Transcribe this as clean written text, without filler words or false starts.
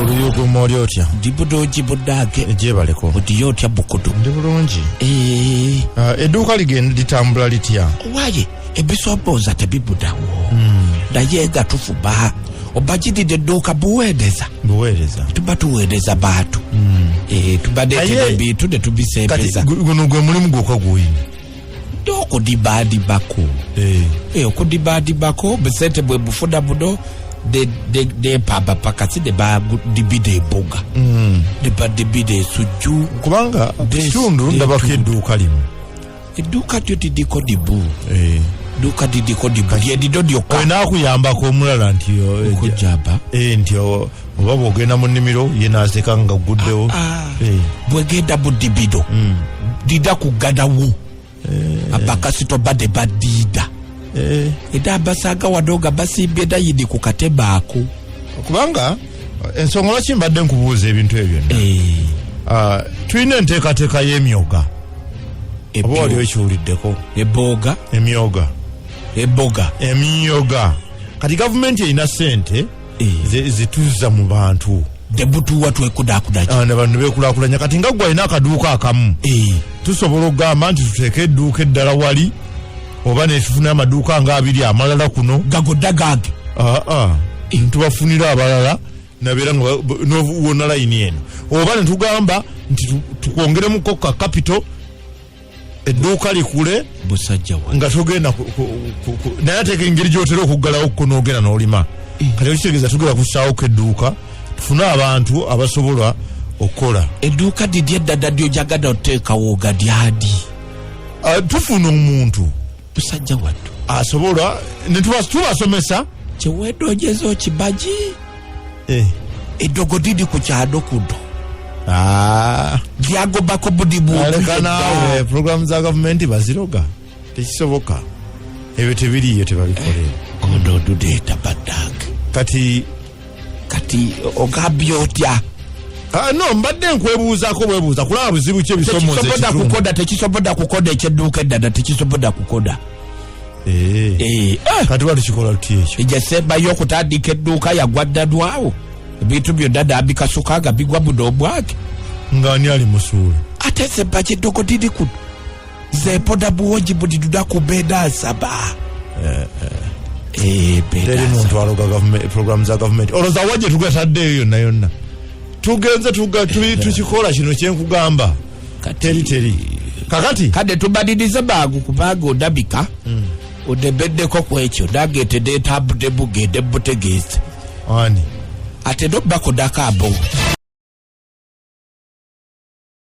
Luyuguumo lyotya dibudo jibudage ejebaleko budi yotya bukudu ndi bulungi edduuka ligenda litambula litya waye ebisoboza tebibudawo naye nga tufuba obajidide edduuka buweereza tuba tuweereza baatu tubadde ebintu ne tubisempeza guno gwe mulimu gwokka gw'oyina okudibadibako okudibadibako busente bwe bufuna buno de paba pakasi de ba dibide eboga de ba dibide esujju kubanga kitundu ndabako edduuka limu edduuka lyo didiko dibu edduuka didiko dibu lyedido lyokka onaakuyambako omulala nti okujaba nti oba bw'ogenda mu nnimiro ye naaseka nga guddewo bwegenda budibido dida kugadawo abakasito bade badida eda abasaga wadoga basimbye dayidi ku katebe ako kubanga ensonga lwaki mbadde nkubuuza ebintu ebyo tulina enteekateeka y'emyoga oba wali okiwuliddeko emyoga kati gavumenti erina ssente zituzza mu bantu debutuwa twekudaakulanya ne bantu beekulaakulanya kati nga gwe alina akaduuka akamu tusobola okugamba nti tuteeke edduuka eddala wali oba netufuna amaduuka nga abiri amalala kuno gagodda gange ntubafunira abalala nabeera nga wona layini eno oba netugamba nti tukwongeremuko ka capital edduuka likule busajja nga togenda naye ateeka engeri gyotera okuggalawo ko n'ogenda n'olima kati okitegeeza tugenda kussaawo edduuka tufune abantu abasobola okukola edduuka didi eddada lyojagala oteekawo gadyadi tufuna omuntu busajja wattu asobola tubasomesa kyeweddojeza okibaji eddogo didi ku kyalo kuno lyagobako budibualekanawe programu za gavumenti baziroga tekisoboka ebyo tebiriyo tebabikolera ododudeeta baddange kati ogambye otya no mbadde nkwebuuzaako bwebuuza kulaba buzibu ki ebisomoza tekisoboda kukoda ekyedduuka eddada tekisoboda kukoda kati batukikola luti ekyo ejasembayo okutandika edduuka yagwaddadwawo ebintu byonna nambikasuka nga bigwa buno obwage ng'ani ali musuula ate semba kyeddogo didi kuno zepoda buwongi budiduda ku benda asaba teri muntu aloga programu za gavumenti olowooza wajje tugataddeyo yonna tugenze tukikola kino kyenkugamba teri kakati kade tubadirize bangu kubanga ondabika odebeddeko ku ekyo nagetedde entambude bugende butegeeze ani ate nobbako dakabo